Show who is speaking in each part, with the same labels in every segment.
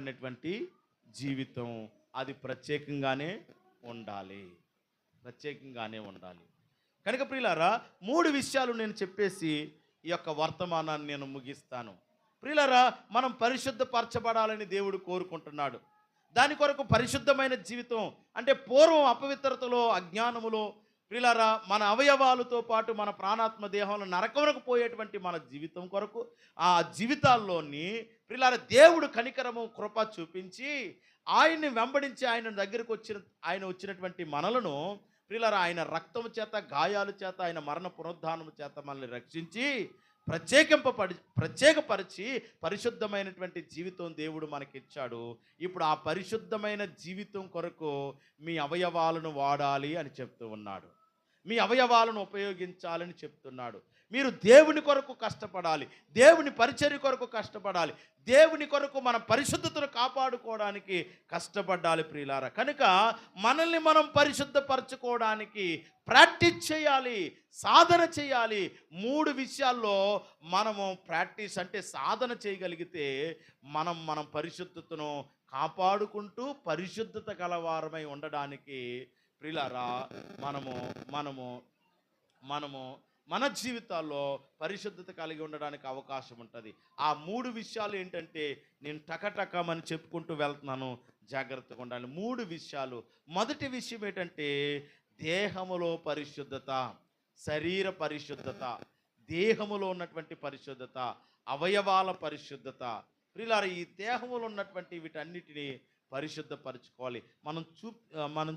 Speaker 1: అనేటువంటి జీవితం అది ప్రత్యేకంగానే ఉండాలి, ప్రత్యేకంగానే ఉండాలి. కనుక ప్రియులారా, 3 విషయాలు నేను చెప్పేసి ఈ యొక్క వర్తమానాన్ని నేను ముగిస్తాను. ప్రియులారా, మనం పరిశుద్ధపరచబడాలని దేవుడు కోరుకుంటున్నాడు. దాని కొరకు పరిశుద్ధమైన జీవితం అంటే పూర్వం అపవిత్రతలో, అజ్ఞానములో ప్రియులారా మన అవయవాలతో పాటు మన ప్రాణాత్మ దేహంలో నరకమునకు పోయేటువంటి మన జీవితం కొరకు ఆ జీవితాల్లోని ప్రియులారా దేవుడు కనికరము కృప చూపించి ఆయన్ని వెంబడించి ఆయన వచ్చినటువంటి మనలను ప్రియులారా ఆయన రక్తము చేత, గాయాల చేత, ఆయన మరణ పునరుద్ధానము చేత మనల్ని రక్షించి ప్రత్యేకపరిచి పరిశుద్ధమైనటువంటి జీవితం దేవుడు మనకిచ్చాడు. ఇప్పుడు ఆ పరిశుద్ధమైన జీవితం కొరకు మీ అవయవాలను వాడాలి అని చెప్తూ ఉన్నాడు. మీ అవయవాలను ఉపయోగించాలని చెప్తున్నాడు. మీరు దేవుని కొరకు కష్టపడాలి, దేవుని పరిచర్య కొరకు కష్టపడాలి, దేవుని కొరకు మన పరిశుద్ధతను కాపాడుకోవడానికి కష్టపడాలి ప్రియులారా. కనుక మనల్ని మనం పరిశుద్ధపరచుకోవడానికి ప్రాక్టీస్ చేయాలి, సాధన చేయాలి. 3 విషయాల్లో మనము ప్రాక్టీస్ అంటే సాధన చేయగలిగితే మనం పరిశుద్ధతను కాపాడుకుంటూ పరిశుద్ధత గలవారమై ఉండడానికి ప్రియులారా మనము మన జీవితాల్లో పరిశుద్ధత కలిగి ఉండడానికి అవకాశం ఉంటుంది. ఆ 3 విషయాలు ఏంటంటే నేను టకటకమని చెప్పుకుంటూ వెళ్తున్నాను, జాగ్రత్తగా ఉండాలి. 3 విషయాలు. మొదటి విషయం ఏంటంటే దేహములో పరిశుద్ధత, శరీర పరిశుద్ధత, దేహములో ఉన్నటువంటి పరిశుద్ధత, అవయవాల పరిశుద్ధత. ప్రియులారా, ఈ దేహములో ఉన్నటువంటి వీటన్నిటిని పరిశుద్ధపరచుకోవాలి. మనం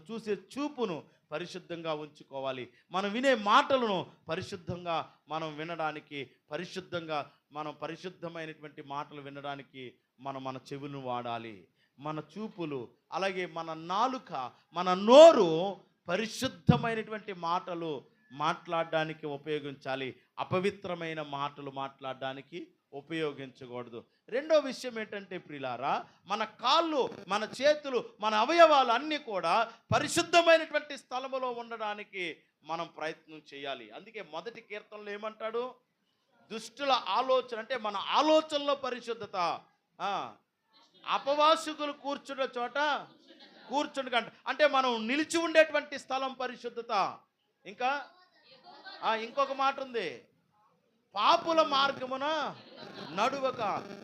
Speaker 1: చూసే చూపును పరిశుద్ధంగా ఉంచుకోవాలి. మనం వినే మాటలను పరిశుద్ధంగా మనం వినడానికి, మనం పరిశుద్ధమైనటువంటి మాటలు వినడానికి మన చెవులను వాడాలి. మన చూపులు, అలాగే మన నాలుక, మన నోరు పరిశుద్ధమైనటువంటి మాటలు మాట్లాడడానికి ఉపయోగించాలి. అపవిత్రమైన మాటలు మాట్లాడడానికి ఉపయోగించకూడదు. రెండో విషయం ఏంటంటే ప్రియులారా, మన కాళ్ళు, మన చేతులు, మన అవయవాలు అన్నీ కూడా పరిశుద్ధమైనటువంటి స్థలములో ఉండడానికి మనం ప్రయత్నం చేయాలి. అందుకే మొదటి కీర్తనలో ఏమంటాడు? దుష్టుల ఆలోచన అంటే మన ఆలోచనలో పరిశుద్ధత, అపవాసుకులు కూర్చున్న చోట కూర్చుండకంట అంటే మనం నిలిచి ఉండేటువంటి స్థలం పరిశుద్ధత. ఇంకా ఇంకొక మాట ఉంది, పాపుల మార్గమున నడువక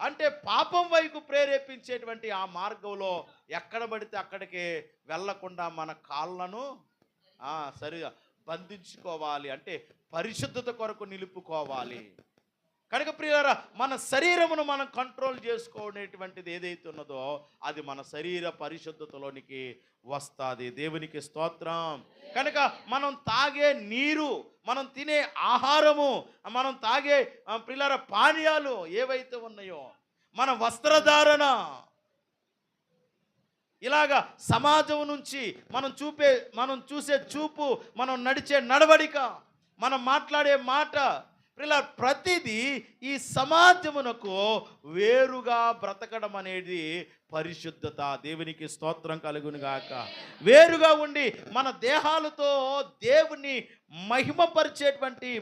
Speaker 1: అంటే పాపం వైపు ప్రేరేపించేటువంటి ఆ మార్గంలో ఎక్కడ పడితే అక్కడికి వెళ్లకుండా మన కాళ్ళను సరిగా బంధించుకోవాలి, అంటే పరిశుద్ధత కొరకు నిలుపుకోవాలి. కనుక ప్రియులారా, మన శరీరమును మనం కంట్రోల్ చేసుకోనేటువంటిది ఏదైతే ఉన్నదో అది మన శరీర పరిశుద్ధతలోనికి వస్తుంది. దేవునికి స్తోత్రం. కనుక మనం తాగే నీరు, మనం తినే ఆహారము, మనం తాగే ప్రియులారా పానీయాలు ఏవైతే ఉన్నాయో, మన వస్త్రధారణ, ఇలాగా సమాజం నుంచి మనం చూసే చూపు, మనం నడిచే నడవడిక, మనం మాట్లాడే మాట, ప్రతిదీ ఈ సమాజమునకు వేరుగా బ్రతకడం అనేది పరిశుద్ధత. దేవునికి స్తోత్రం కలుగును గాక. వేరుగా ఉండి మన దేహాలతో దేవుని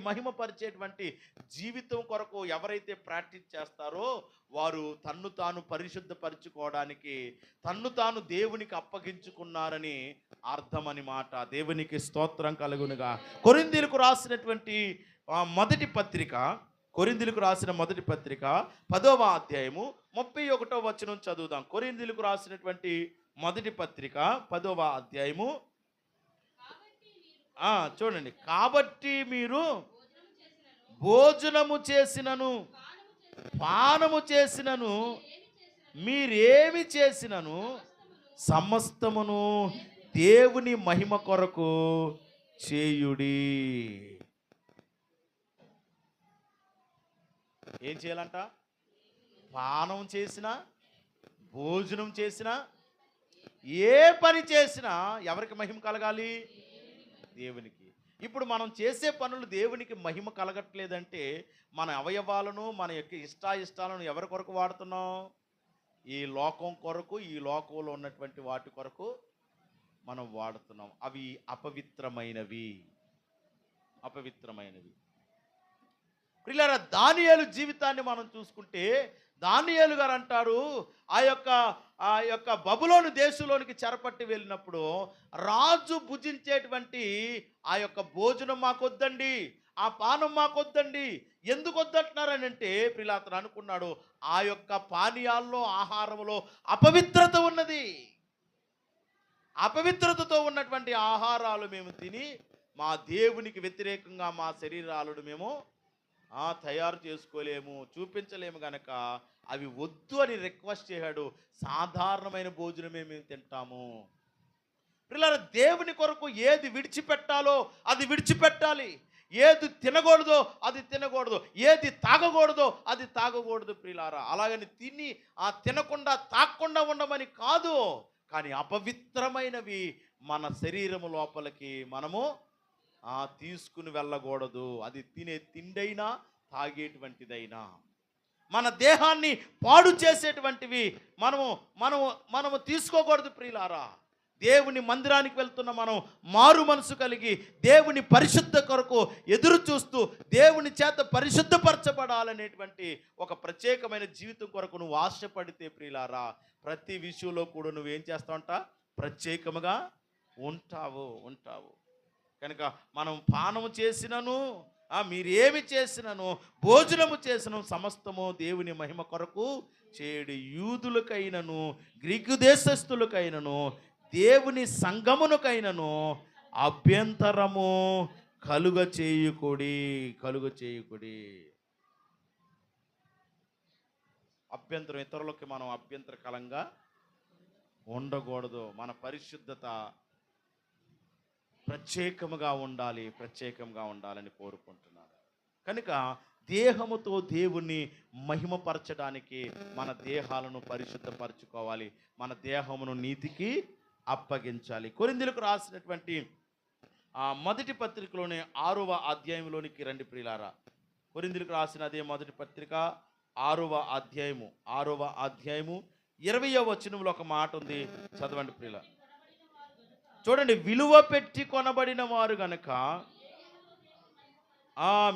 Speaker 1: మహిమపరిచేటువంటి జీవితం కొరకు ఎవరైతే ప్రాక్టీస్ చేస్తారో వారు తన్ను తాను పరిశుద్ధపరచుకోవడానికి తన్ను తాను దేవునికి అప్పగించుకున్నారని అర్థమని మాట. దేవునికి స్తోత్రం కలుగునుగా. కొరింథీయులకు రాసినటువంటి కొరింథీయులకు రాసిన మొదటి పత్రిక 10వ అధ్యాయము 31వ వచనం చదువుదాం. కొరింథీయులకు రాసినటువంటి మొదటి పత్రిక 10వ అధ్యాయము చూడండి. కాబట్టి మీరు భోజనము చేసినను పానము చేసినను మీరేమి చేసినను సమస్తమును దేవుని మహిమ కొరకు చేయుడి. ఏం చేయాలంట? పానం చేసినా, భోజనం చేసినా, ఏ పని చేసినా ఎవరికి మహిమ కలగాలి? దేవునికి. ఇప్పుడు మనం చేసే పనులు దేవునికి మహిమ కలగట్లేదంటే మన అవయవాలను, మన యొక్క ఇష్టాలను ఎవరి కొరకు వాడుతున్నాం? ఈ లోకం కొరకు, ఈ లోకంలో ఉన్నటువంటి వాటి కొరకు మనం వాడుతున్నాం. అవి అపవిత్రమైనవి. ప్రియులారా, దానియేలు జీవితాన్ని మనం చూసుకుంటే దానియేలు గారు అంటారు, ఆ యొక్క ఆ యొక్క బబులోను దేశంలోనికి చెరపట్టి వెళ్ళినప్పుడు రాజు భుజించేటువంటి ఆ యొక్క భోజనం మాకొద్దండి, ఆ పానం మాకొద్దండి. ఎందుకు వద్దంటున్నారని అంటే ప్రియులారా, అతను అనుకున్నాడు ఆ యొక్క పానీయాల్లో, ఆహారంలో అపవిత్రత ఉన్నది. అపవిత్రతతో ఉన్నటువంటి ఆహారాలు మేము తిని మా దేవునికి వ్యతిరేకంగా మా శరీరాలను మేము తయారు చేసుకోలేము, చూపించలేము గనక అవి వద్దు అని రిక్వెస్ట్ చేశాడు. సాధారణమైన భోజనమే మేము తింటాము. పిల్లల, దేవుని కొరకు ఏది విడిచిపెట్టాలో అది విడిచిపెట్టాలి, ఏది తినకూడదో అది తినకూడదు, ఏది తాగకూడదో అది తాగకూడదు ప్రియులారా. అలాగని తిని తినకుండా తాగకుండా ఉండమని కాదు, కానీ అపవిత్రమైనవి మన శరీరము లోపలికి మనము తీసుకుని వెళ్ళకూడదు. అది తినే తిండైనా తాగేటువంటిదైనా మన దేహాన్ని పాడు చేసేటువంటివి మనము మనము మనము తీసుకోకూడదు ప్రియులారా. దేవుని మందిరానికి వెళ్తున్న మనం మారు మనసు కలిగి దేవుని పరిశుద్ధ కొరకు ఎదురు చూస్తూ దేవుని చేత పరిశుద్ధపరచబడాలనేటువంటి ఒక ప్రత్యేకమైన జీవితం కొరకు నువ్వు ఆశపడితే ప్రియులారా, ప్రతి విషయంలో కూడా నువ్వేం చేస్తావంట, ప్రత్యేకముగా ఉంటావు. కనుక మనం పానము చేసినను, మీరేమి చేసినను, భోజనము చేసినను సమస్తము దేవుని మహిమ కొరకు చేయుడి. యూదులకైనను గ్రీకు దేశస్థులకైనను దేవుని సంగమునకైనను అభ్యంతరము కలుగ చేయుకుడి. అభ్యంతరం, ఇతరులకి మనం అభ్యంతరకరంగా ఉండకూడదు. మన పరిశుద్ధత ప్రత్యేకముగా ఉండాలని కోరుకుంటున్నాను. కనుక దేహముతో దేవుణ్ణి మహిమపరచడానికి మన దేహాలను పరిశుద్ధపరచుకోవాలి, మన దేహమును నీతికి అప్పగించాలి. కొరింథీయులకు రాసినటువంటి మొదటి పత్రికలోని 6వ అధ్యాయంలోనికి రండి ప్రియులారా. కొరింథీయులకు రాసిన అదే మొదటి పత్రిక 6వ అధ్యాయము 20వ వచనంలో ఒక మాట ఉంది, చదవండి ప్రియులారా. చూడండి, విలువ పెట్టి కొనబడిన వారు గనక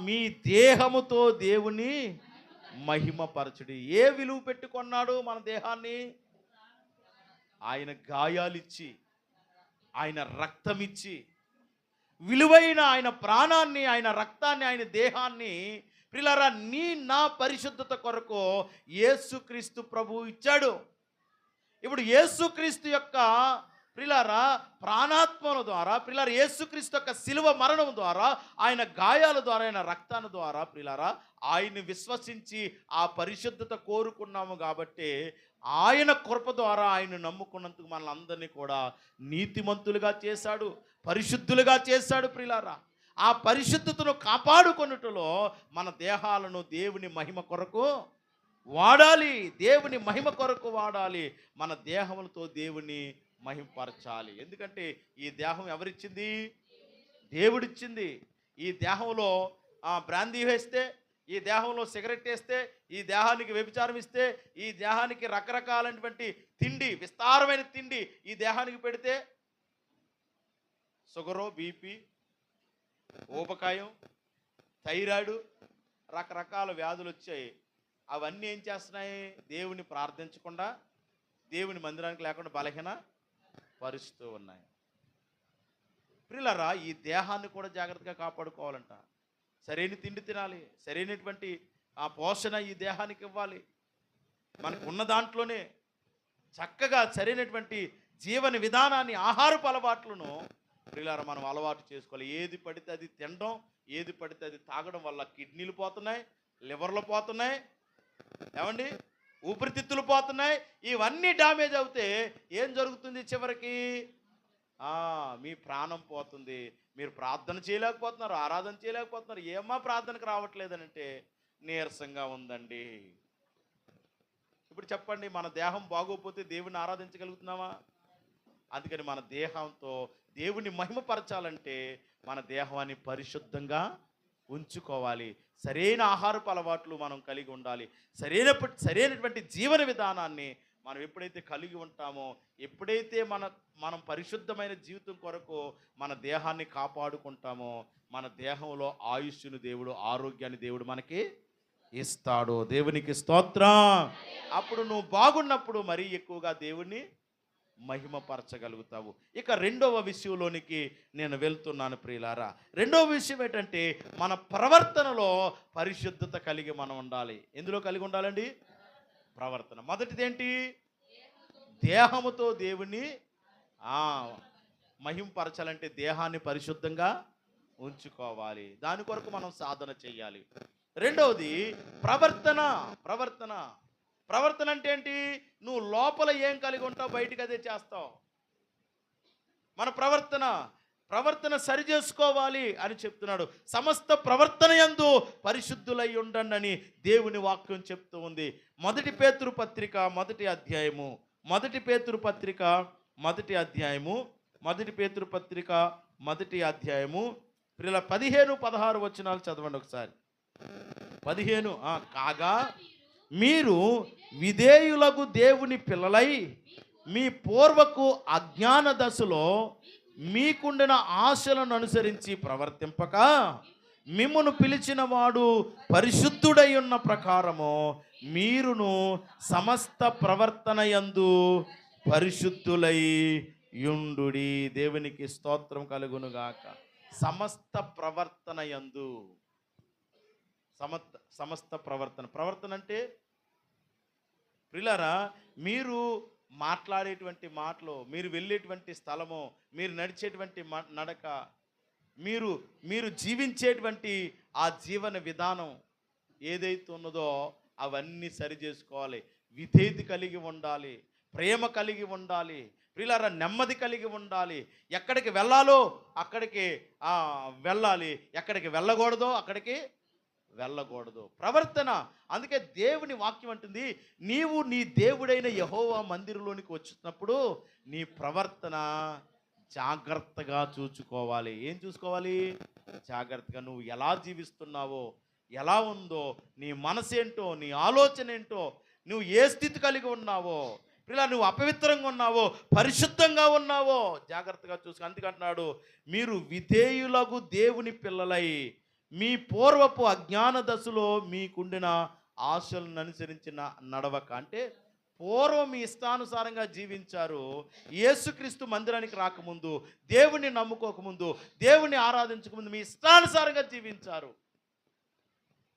Speaker 1: మీ దేహముతో దేవుని మహిమపరచుడి. ఏ విలువ పెట్టి కొన్నాడు మన దేహాన్ని? ఆయన గాయాలిచ్చి, ఆయన రక్తమిచ్చి, విలువైన ఆయన ప్రాణాన్ని, ఆయన రక్తాన్ని, ఆయన దేహాన్ని ప్రియులారా నా పరిశుద్ధత కొరకు యేసుక్రీస్తు ప్రభు ఇచ్చాడు. ఇప్పుడు యేసుక్రీస్తు యొక్క ప్రియులారా ప్రాణాత్మల ద్వారా, ప్రియులారా యేసుక్రీస్తు యొక్క శిలువ మరణం ద్వారా, ఆయన గాయాల ద్వారా, ఆయన రక్తాల ద్వారా ప్రియులారా ఆయన్ని విశ్వసించి ఆ పరిశుద్ధత కోరుకున్నాము. కాబట్టి ఆయన కృప ద్వారా ఆయన నమ్ముకున్నందుకు మనల్ని అందరినీ కూడా నీతిమంతులుగా చేశాడు, పరిశుద్ధులుగా చేశాడు ప్రియులారా. ఆ పరిశుద్ధతను కాపాడుకొనుటలో మన దేహాలను దేవుని మహిమ కొరకు వాడాలి, మన దేహములతో దేవుని మహిమపరచాలి. ఎందుకంటే ఈ దేహం ఎవరిచ్చింది? దేవుడిచ్చింది. ఈ దేహంలో బ్రాందీ వేస్తే, ఈ దేహంలో సిగరెట్ వేస్తే, ఈ దేహానికి వ్యభిచారం ఇస్తే, ఈ దేహానికి రకరకాలైనటువంటి తిండి, విస్తారమైన తిండి ఈ దేహానికి పెడితే షుగరు, బీపీ, ఊబకాయం, థైరాయిడ్, రకరకాల వ్యాధులు వచ్చాయి. అవన్నీ ఏం చేస్తున్నాయి? దేవుని ప్రార్థించకుండా, దేవుని మందిరానికి లేకుండా బలహీన పరుస్తూ ఉన్నాయి. ప్రియులారా, ఈ దేహాన్ని కూడా జాగ్రత్తగా కాపాడుకోవాలంట. సరైన తిండి తినాలి, సరైనటువంటి పోషణ ఈ దేహానికి ఇవ్వాలి. మనకు ఉన్న దాంట్లోనే చక్కగా సరైనటువంటి జీవన విధానాన్ని, ఆహారపు అలవాట్లను ప్రియులారా మనం అలవాటు చేసుకోవాలి. ఏది పడితే అది తినడం, ఏది పడితే అది తాగడం వల్ల కిడ్నీలు పోతున్నాయి, లివర్లు పోతున్నాయి, ఏమండి ఊపిరితిత్తులు పోతున్నాయి. ఇవన్నీ డ్యామేజ్ అవుతే ఏం జరుగుతుంది? చివరికి మీ ప్రాణం పోతుంది. మీరు ప్రార్థన చేయలేకపోతున్నారు, ఆరాధన చేయలేకపోతున్నారు. ఏమా ప్రార్థనకు రావట్లేదనంటే నీరసంగా ఉందండి. ఇప్పుడు చెప్పండి, మన దేహం బాగోపోతే దేవుని ఆరాధించగలుగుతున్నామా? అందుకని మన దేహంతో దేవుని మహిమపరచాలంటే మన దేహాన్ని పరిశుద్ధంగా ఉంచుకోవాలి. సరైన ఆహారపు అలవాట్లు మనం కలిగి ఉండాలి. సరైనటువంటి జీవన విధానాన్ని మనం ఎప్పుడైతే కలిగి ఉంటామో, ఎప్పుడైతే మనం పరిశుద్ధమైన జీవితం కొరకు మన దేహాన్ని కాపాడుకుంటామో, మన దేహంలో ఆయుష్ను దేవుడు, ఆరోగ్యాన్ని దేవుడు మనకి ఇస్తాడు. దేవునికి స్తోత్రం. అప్పుడు నువ్వు బాగున్నప్పుడు మరీ ఎక్కువగా దేవుణ్ణి మహిమపరచగలుగుతావు. ఇక రెండవ విషయంలోనికి నేను వెళ్తున్నాను ప్రియులారా. రెండవ విషయం ఏంటంటే మన ప్రవర్తనలో పరిశుద్ధత కలిగి మనం ఉండాలి. ఎందులో కలిగి ఉండాలండి? ప్రవర్తన. మొదటిది ఏంటి? దేహముతో దేవుణ్ణి ఆ మహింపరచాలంటే దేహాన్ని పరిశుద్ధంగా ఉంచుకోవాలి. దాని కొరకు మనం సాధన చేయాలి. రెండవది ప్రవర్తన. ప్రవర్తన ప్రవర్తన అంటే ఏంటి? నువ్వు లోపల ఏం కలిగి ఉంటావు బయటికి అదే చేస్తావు. మన ప్రవర్తన సరి చేసుకోవాలి అని చెప్తున్నాడు. సమస్త ప్రవర్తన యందు పరిశుద్ధులై ఉండండి అని దేవుని వాక్యం చెప్తూ ఉంది. మొదటి పేతురు పత్రిక మొదటి అధ్యాయము ప్రియుల 15-16 వచనాలు చదవండి ఒకసారి. 15 కాగా మీరు విధేయులకు దేవుని పిల్లలై మీ పూర్వకు అజ్ఞాన దశలో మీకుండిన ఆశలను అనుసరించి ప్రవర్తింపక మిమ్మును పిలిచిన వాడు పరిశుద్ధుడై ఉన్న ప్రకారము మీరును సమస్త ప్రవర్తన యందు పరిశుద్ధులై యుండుడి. దేవునికి స్తోత్రం కలుగునుగాక. సమస్త ప్రవర్తన యందు సమస్త ప్రవర్తన అంటే ప్రియులారా, మీరు మాట్లాడేటువంటి మాటలు, మీరు వెళ్ళేటువంటి స్థలము, మీరు నడిచేటువంటి నడక, మీరు జీవించేటువంటి ఆ జీవన విధానం ఏదైతే ఉన్నదో అవన్నీ సరి చేసుకోవాలి. విధేయత కలిగి ఉండాలి, ప్రేమ కలిగి ఉండాలి, ప్రియులారా నెమ్మది కలిగి ఉండాలి. ఎక్కడికి వెళ్ళాలో అక్కడికి వెళ్ళాలి, ఎక్కడికి వెళ్ళకూడదో అక్కడికి వెళ్ళకూడదు. ప్రవర్తన. అందుకే దేవుని వాక్యం అంటుంది, నీవు నీ దేవుడైన యెహోవా మందిరంలోనికి వచ్చినప్పుడు నీ ప్రవర్తన జాగ్రత్తగా చూసుకోవాలి. ఏం చూసుకోవాలి? జాగ్రత్తగా. నువ్వు ఎలా జీవిస్తున్నావో, ఎలా ఉందో, నీ మనసేంటో, నీ ఆలోచన ఏంటో, నువ్వు ఏ స్థితి కలిగి ఉన్నావో, ఇలా నువ్వు అపవిత్రంగా ఉన్నావో, పరిశుద్ధంగా ఉన్నావో జాగ్రత్తగా చూసుకో. అందుకంటున్నాడు, మీరు విధేయులకు దేవుని పిల్లలై మీ పూర్వపు అజ్ఞాన దశలో మీకుండిన ఆశలను అనుసరించిన నడవక. అంటే పూర్వం మీ ఇష్టానుసారంగా జీవించారు. యేసుక్రీస్తు మందిరానికి రాకముందు, దేవుని నమ్ముకోకముందు, దేవుని ఆరాధించకముందు మీ ఇష్టానుసారంగా జీవించారు.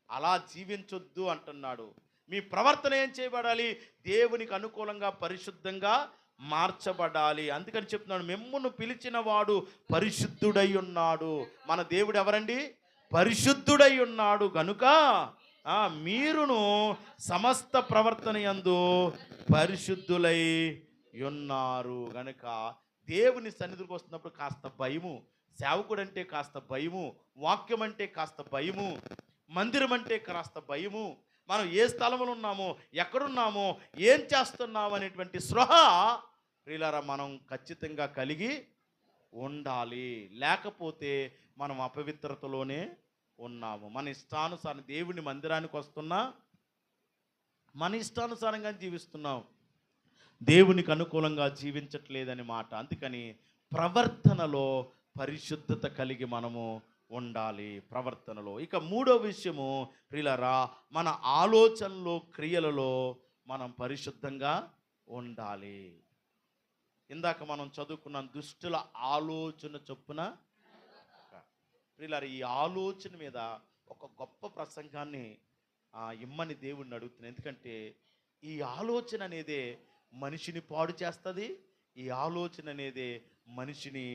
Speaker 1: అలా జీవించొద్దు అంటున్నాడు. మీ ప్రవర్తన ఏం చేయబడాలి? దేవునికి అనుకూలంగా పరిశుద్ధంగా మార్చబడాలి. అందుకని చెప్తున్నాడు, మిమ్మును పిలిచిన వాడు పరిశుద్ధుడై ఉన్నాడు. మన దేవుడు ఎవరండి? పరిశుద్ధుడై ఉన్నాడు గనుక మీరును సమస్త ప్రవర్తన యందు పరిశుద్ధులై ఉన్నారు. గనుక దేవుని సన్నిధికి వస్తున్నప్పుడు కాస్త భయము, సేవకుడు అంటే కాస్త భయము, వాక్యం అంటే కాస్త భయము, మందిరం అంటే కాస్త భయము, మనం ఏ స్థలంలో ఉన్నామో, ఎక్కడున్నామో, ఏం చేస్తున్నాము అనేటువంటి స్పృహ ప్రియులారా మనం ఖచ్చితంగా కలిగి ఉండాలి. లేకపోతే మనం అపవిత్రతలోనే ఉన్నాము. మన ఇష్టానుసారం దేవుని మందిరానికి వస్తున్నా మన ఇష్టానుసారంగా జీవిస్తున్నాం, దేవునికి అనుకూలంగా జీవించట్లేదని మాట. అందుకని ప్రవర్తనలో పరిశుద్ధత కలిగి మనము ఉండాలి. ప్రవర్తనలో. ఇక మూడో విషయము ప్రియులారా, మన ఆలోచనలో, క్రియలలో మనం పరిశుద్ధంగా ఉండాలి. ఇందాక మనం చదువుకున్న దుష్టుల ఆలోచన చొప్పున ప్రియులారా, ఈ ఆలోచన మీద ఒక గొప్ప ప్రసంగాన్ని ఇమ్మని దేవుడిని అడుగుతున్నాను. ఎందుకంటే ఈ ఆలోచన అనేదే మనిషిని పాడు చేస్తుంది, ఈ ఆలోచన అనేదే మనిషిని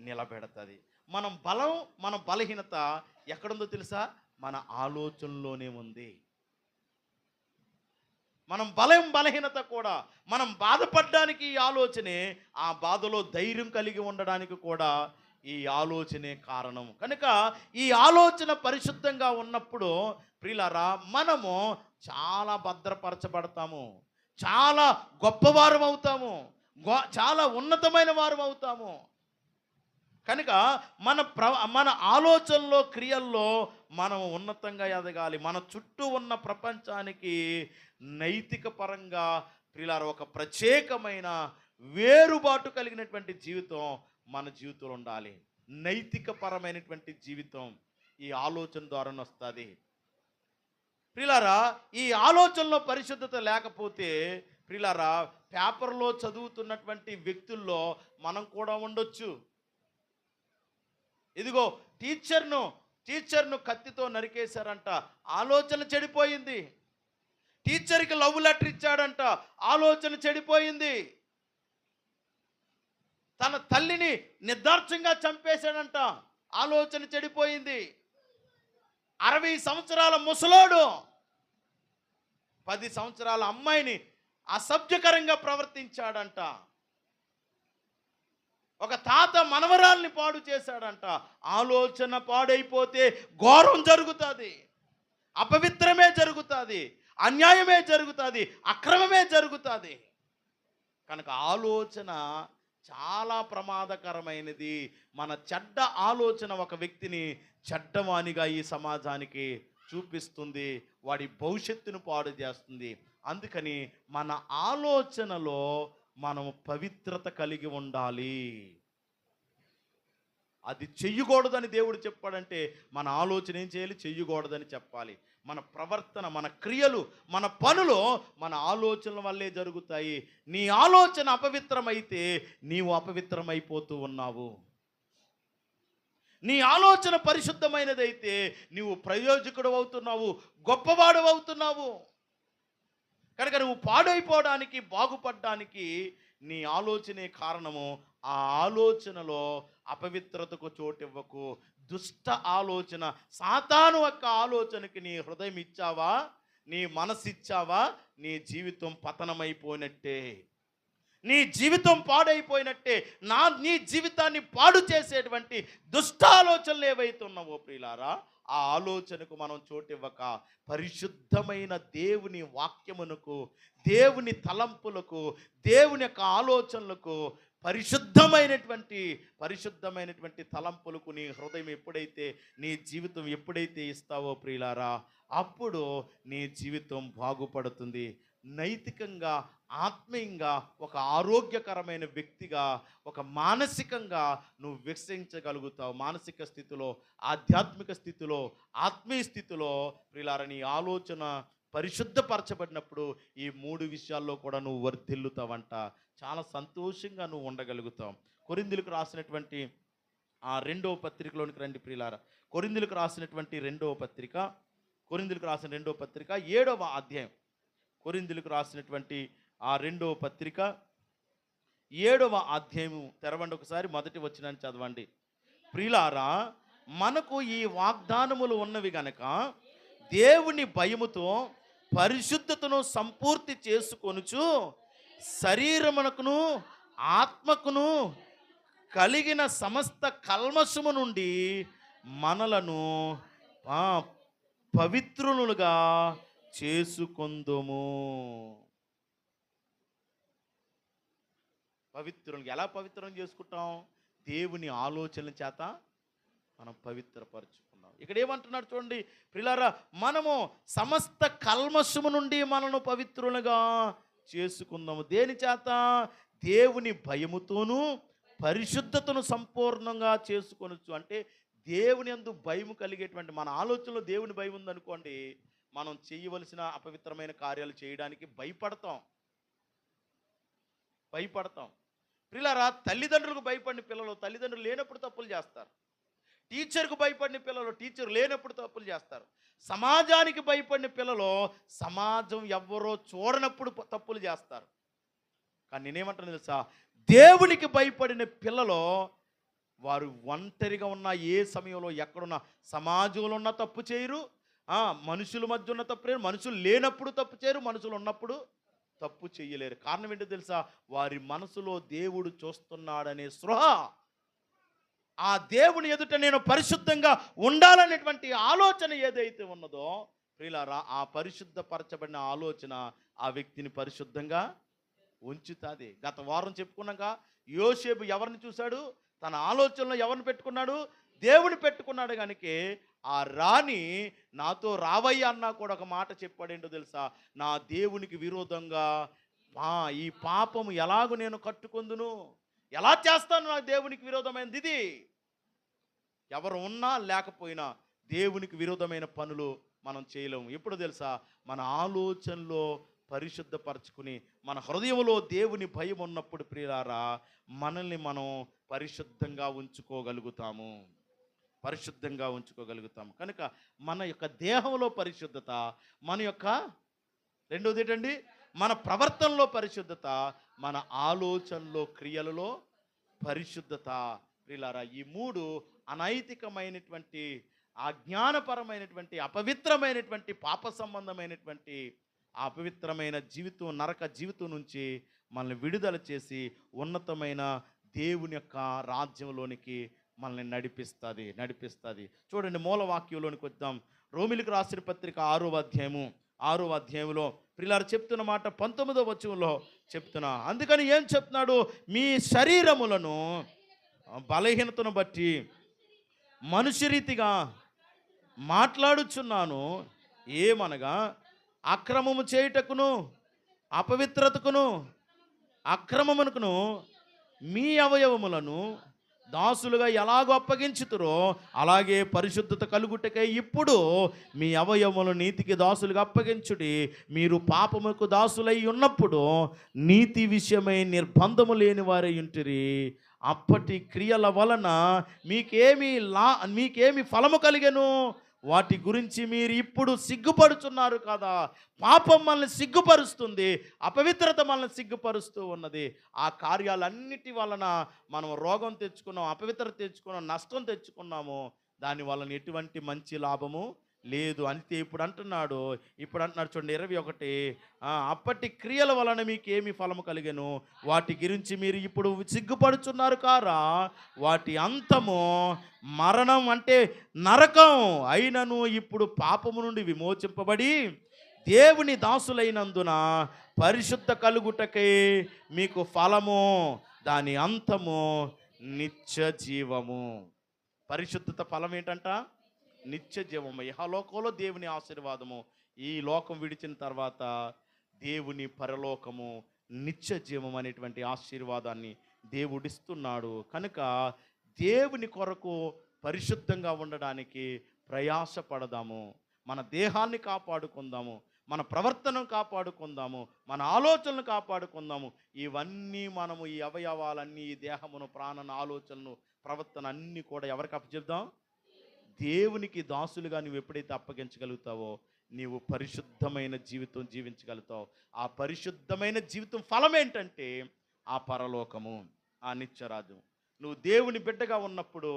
Speaker 1: నిలబెడతాది. మన బలహీనత ఎక్కడుందో తెలుసా? మన ఆలోచనలోనే ఉంది. మనం బలహీనత కూడా, మనం బాధపడడానికి ఈ ఆలోచనే, ఆ బాధలో ధైర్యం కలిగి ఉండడానికి కూడా ఈ ఆలోచనే కారణం. కనుక ఈ ఆలోచన పరిశుద్ధంగా ఉన్నప్పుడు ప్రియులారా మనము చాలా భద్రపరచబడతాము, చాలా గొప్పవారం అవుతాము, చాలా ఉన్నతమైన వారం అవుతాము. కనుక మన ఆలోచనలో, క్రియల్లో మనం ఉన్నతంగా ఎదగాలి. మన చుట్టూ ఉన్న ప్రపంచానికి నైతిక పరంగా ప్రియులారా ఒక ప్రత్యేకమైన వేరుబాటు కలిగినటువంటి జీవితం మన జీవితంలో ఉండాలి. నైతిక పరమైనటువంటి జీవితం ఈ ఆలోచన ద్వారా వస్తుంది. ప్రియులారా, ఈ ఆలోచనలో పరిశుద్ధత లేకపోతే ప్రియులారా, పేపర్లో చదువుతున్నటువంటి వ్యక్తుల్లో మనం కూడా ఉండొచ్చు. ఇదిగో టీచర్ను కత్తితో నరికేశారంట, ఆలోచన చెడిపోయింది. టీచర్కి లవ్ లెటర్ ఇచ్చాడంట, ఆలోచన చెడిపోయింది. తన తల్లిని నిర్దాక్షంగా చంపేశాడంట, ఆలోచన చెడిపోయింది. 60 సంవత్సరాల ముసలోడు 10 సంవత్సరాల అమ్మాయిని అసభ్యకరంగా ప్రవర్తించాడంట. ఒక తాత మనవరాల్ని పాడు చేశాడంట. ఆలోచన పాడైపోతే ఘోరం జరుగుతుంది, అపవిత్రమే జరుగుతుంది, అన్యాయమే జరుగుతుంది, అక్రమమే జరుగుతుంది. కనుక ఆలోచన చాలా ప్రమాదకరమైనది. మన చెడ్డ ఆలోచన ఒక వ్యక్తిని చెడ్డవానిగా ఈ సమాజానికి చూపిస్తుంది, వాడి భవిష్యత్తును పాడు చేస్తుంది. అందుకని మన ఆలోచనలో మనం పవిత్రత కలిగి ఉండాలి. అది చెయ్యకూడదని దేవుడు చెప్పాడంటే మన ఆలోచన ఏం చేయాలి? చెయ్యకూడదని చెప్పాలి. మన ప్రవర్తన, మన క్రియలు, మన పనులు మన ఆలోచనల వల్లే జరుగుతాయి. నీ ఆలోచన అపవిత్రమైతే నీవు అపవిత్రమైపోతూ ఉన్నావు. నీ ఆలోచన పరిశుద్ధమైనదైతే నీవు ప్రయోజకుడు అవుతున్నావు, గొప్పవాడు అవుతున్నావు. కనుక నువ్వు పాడైపోవడానికి, బాగుపడడానికి నీ ఆలోచనే కారణము. ఆ ఆలోచనలో అపవిత్రతకు చోటివ్వకు. దుష్ట ఆలోచన, సాతాను యొక్క ఆలోచనకి నీ హృదయం ఇచ్చావా, నీ మనసు ఇచ్చావా, నీ జీవితం పతనమైపోయినట్టే, నీ జీవితం పాడైపోయినట్టే. నీ జీవితాన్ని పాడు చేసేటువంటి దుష్ట ఆలోచనలు ఏవైతే ఉన్నావో ప్రియులారా, ఆ ఆలోచనకు మనం చోటివ్వక పరిశుద్ధమైన దేవుని వాక్యమునకు, దేవుని తలంపులకు, దేవుని యొక్క ఆలోచనలకు, పరిశుద్ధమైనటువంటి తలంపులకు నీ హృదయం ఎప్పుడైతే, నీ జీవితం ఎప్పుడైతే ఇస్తావో ప్రియులారా, అప్పుడు నీ జీవితం బాగుపడుతుంది. నైతికంగా, ఆత్మీయంగా ఒక ఆరోగ్యకరమైన వ్యక్తిగా, ఒక మానసికంగా నువ్వు వికసించగలుగుతావు. మానసిక స్థితిలో, ఆధ్యాత్మిక స్థితిలో, ఆత్మీయ స్థితిలో ప్రియులారా, నీ ఆలోచన పరిశుద్ధపరచబడినప్పుడు ఈ 3 విషయాల్లో కూడా నువ్వు వర్ధిల్లుతావంట. చాలా సంతోషంగా నువ్వు ఉండగలుగుతావు. కొరింథీయులకు రాసినటువంటి ఆ 2వ పత్రికలోనికి రండి ప్రియులారా. కొరింథీయులకు రాసినటువంటి 2వ పత్రిక, 7వ అధ్యాయం. కొరింథీయులకు రాసినటువంటి ఆ 2వ పత్రిక 7వ అధ్యాయము తెరవండి ఒకసారి. మొదటి వచనాన్ని చదవండి. ప్రియులారా, మనకు ఈ వాగ్దానములు ఉన్నవి గనక దేవుని భయముతో పరిశుద్ధతను సంపూర్తి చేసుకొనుచు శరీరమునకును ఆత్మకును కలిగిన సమస్త కల్మషము నుండి మనలను పవిత్రులుగా చేసుకొందుము. పవిత్రులుగా ఎలా పవిత్రం చేసుకుంటాం? దేవుని ఆలోచనల చేత మనం పవిత్రపరచుకున్నాం. ఇక్కడ ఏమంటున్నాడు చూడండి ప్రియులారా, మనము సమస్త కల్మషము నుండి మనను పవిత్రులుగా చేసుకుందాము. దేని చేత? దేవుని భయముతోనూ పరిశుద్ధతను సంపూర్ణంగా చేసుకొనొచ్చు. అంటే దేవుని యందు భయము కలిగేటువంటి, మన ఆలోచనలో దేవుని భయం ఉందనుకోండి, మనం చేయవలసిన అపవిత్రమైన కార్యాలు చేయడానికి భయపడతాం. ప్రియులారా, తల్లిదండ్రులకు భయపడిన పిల్లలు తల్లిదండ్రులు లేనప్పుడు తప్పులు చేస్తారు. టీచర్కు భయపడిన పిల్లలు టీచర్ లేనప్పుడు తప్పులు చేస్తారు. సమాజానికి భయపడిన పిల్లలు సమాజం ఎవ్వరో చూడనప్పుడు తప్పులు చేస్తారు. కానీ నేనేమంటాను తెలుసా, దేవునికి భయపడిన పిల్లలు వారు ఒంటరిగా ఉన్న ఏ సమయంలో ఎక్కడున్నా, సమాజంలో ఉన్న తప్పు చేయరు, మనుషుల మధ్య ఉన్న తప్పు చేయరు, మనుషులు లేనప్పుడు తప్పు చేయరు, మనుషులు ఉన్నప్పుడు తప్పు చేయలేరు. కారణం ఏంటో తెలుసా, వారి మనసులో దేవుడు చూస్తున్నాడనే స్పృహ, ఆ దేవుని ఎదుట నేను పరిశుద్ధంగా ఉండాలనేటువంటి ఆలోచన ఏదైతే ఉన్నదో ప్రియులారా, ఆ పరిశుద్ధపరచబడిన ఆలోచన ఆ వ్యక్తిని పరిశుద్ధంగా ఉంచుతుంది. గత వారం చెప్పుకున్నాక యోసేపు ఎవరిని చూశాడు? తన ఆలోచనలో ఎవరిని పెట్టుకున్నాడు? దేవుని పెట్టుకున్నాడు. కనుక ఆ రాణి నాతో రావయ్య అన్నా కూడా ఒక మాట చెప్పాడేంటో తెలుసా, నా దేవునికి విరోధంగా ఈ పాపము ఎలాగూ నేను కట్టుకొందును, ఎలా చేస్తాను, నాకు దేవునికి విరోధమైనది ఇది. ఎవరు ఉన్నా లేకపోయినా దేవునికి విరోధమైన పనులు మనం చేయలేము. ఎప్పుడు తెలుసా? మన ఆలోచనలో పరిశుద్ధపరచుకుని మన హృదయంలో దేవుని భయం ఉన్నప్పుడు ప్రియులారా మనల్ని మనం పరిశుద్ధంగా ఉంచుకోగలుగుతాము. పరిశుద్ధంగా ఉంచుకోగలుగుతాము. కనుక మన యొక్క దేహంలో పరిశుద్ధత, మన యొక్క రెండోది ఏంటండి? మన ప్రవర్తనలో పరిశుద్ధత, మన ఆలోచనలో క్రియలలో పరిశుద్ధత. ప్రియులారా ఈ మూడు అనైతికమైనటువంటి, అజ్ఞానపరమైనటువంటి, అపవిత్రమైనటువంటి, పాప సంబంధమైనటువంటి ఆ అపవిత్రమైన జీవితం, నరక జీవితం నుంచి మనల్ని విడుదల చేసి ఉన్నతమైన దేవుని యొక్క రాజ్యంలోనికి మనల్ని నడిపిస్తుంది. చూడండి మూలవాక్యంలోనికి వద్దాం. రోమిలికి రాసిన పత్రిక 6వ అధ్యాయంలో ప్రియులారు చెప్తున్న మాట 19వ వచనంలో చెప్తున్నా. అందుకని ఏం చెప్తున్నాడు? మీ శరీరములను బలహీనతను బట్టి మనుష్య రీతిగా మాట్లాడుచున్నాను. ఏమనగా అక్రమము చేయుటకును, అపవిత్రతకును, అక్రమమునకును మీ అవయవములను దాసులుగా ఎలాగో అప్పగించుతురో అలాగే పరిశుద్ధత కలుగుటకై ఇప్పుడు మీ అవయవములు నీతికి దాసులుగా అప్పగించుడి. మీరు పాపముకు దాసులై ఉన్నప్పుడు నీతి విషయమై నిర్బంధము లేని వారై ఉంటిరి. అప్పటి క్రియల వలన మీకేమి ఫలము కలిగెను? వాటి గురించి మీరు ఇప్పుడు సిగ్గుపడుచున్నారు కదా. పాపం మనల్ని సిగ్గుపరుస్తుంది, అపవిత్రత మనల్ని సిగ్గుపరుస్తూ ఉన్నది. ఆ కార్యాలన్నిటి వలన మనం రోగం తెచ్చుకున్నాం, అపవిత్రత తెచ్చుకున్నాం, నష్టం తెచ్చుకున్నాము. దాని వలన ఎటువంటి మంచి లాభము లేదు. అంతే ఇప్పుడు అంటున్నాడు చూడండి 21, అప్పటి క్రియల వలన మీకు ఏమి ఫలము కలిగెను? వాటి గురించి మీరు ఇప్పుడు సిగ్గుపడుచున్నారు కారా. వాటి అంతము మరణం, అంటే నరకం. అయినను ఇప్పుడు పాపము నుండి విమోచింపబడి దేవుని దాసులైనందున పరిశుద్ధ కలుగుటకై మీకు ఫలము, దాని అంతము నిత్య జీవము. పరిశుద్ధత ఫలం ఏంటంట? నిత్య జీవము. ఇహలోకంలో దేవుని ఆశీర్వాదము, ఈ లోకం విడిచిన తర్వాత దేవుని పరలోకము, నిత్య జీవం అనేటువంటి ఆశీర్వాదాన్ని దేవుడిస్తున్నాడు. కనుక దేవుని కొరకు పరిశుద్ధంగా ఉండడానికి ప్రయాసపడదాము. మన దేహాన్ని కాపాడుకుందాము, మన ప్రవర్తనను కాపాడుకుందాము, మన ఆలోచనలు కాపాడుకుందాము. ఇవన్నీ మనము, ఈ అవయవాలన్నీ, ఈ దేహమును, ప్రాణను, ఆలోచనను, ప్రవర్తన అన్నీ కూడా ఎవరికి అప్పచెప్దాం? దేవునికి దాసులుగా నువ్వు ఎప్పుడైతే అప్పగించగలుగుతావో నీవు పరిశుద్ధమైన జీవితం జీవించగలుగుతావు. ఆ పరిశుద్ధమైన జీవితం ఫలం ఏంటంటే ఆ పరలోకము, ఆ నిత్యరాజ్యం. నువ్వు దేవుని బిడ్డగా ఉన్నప్పుడు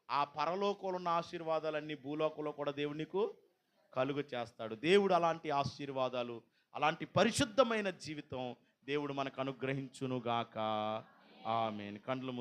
Speaker 1: ఆ పరలోకంలో ఉన్న ఆశీర్వాదాలన్నీ భూలోకంలో కూడా దేవుడు నీకు కలుగు చేస్తాడు. దేవుడు అలాంటి ఆశీర్వాదాలు, అలాంటి పరిశుద్ధమైన జీవితం దేవుడు మనకు అనుగ్రహించునుగాక. ఆమేన్. కండ్లు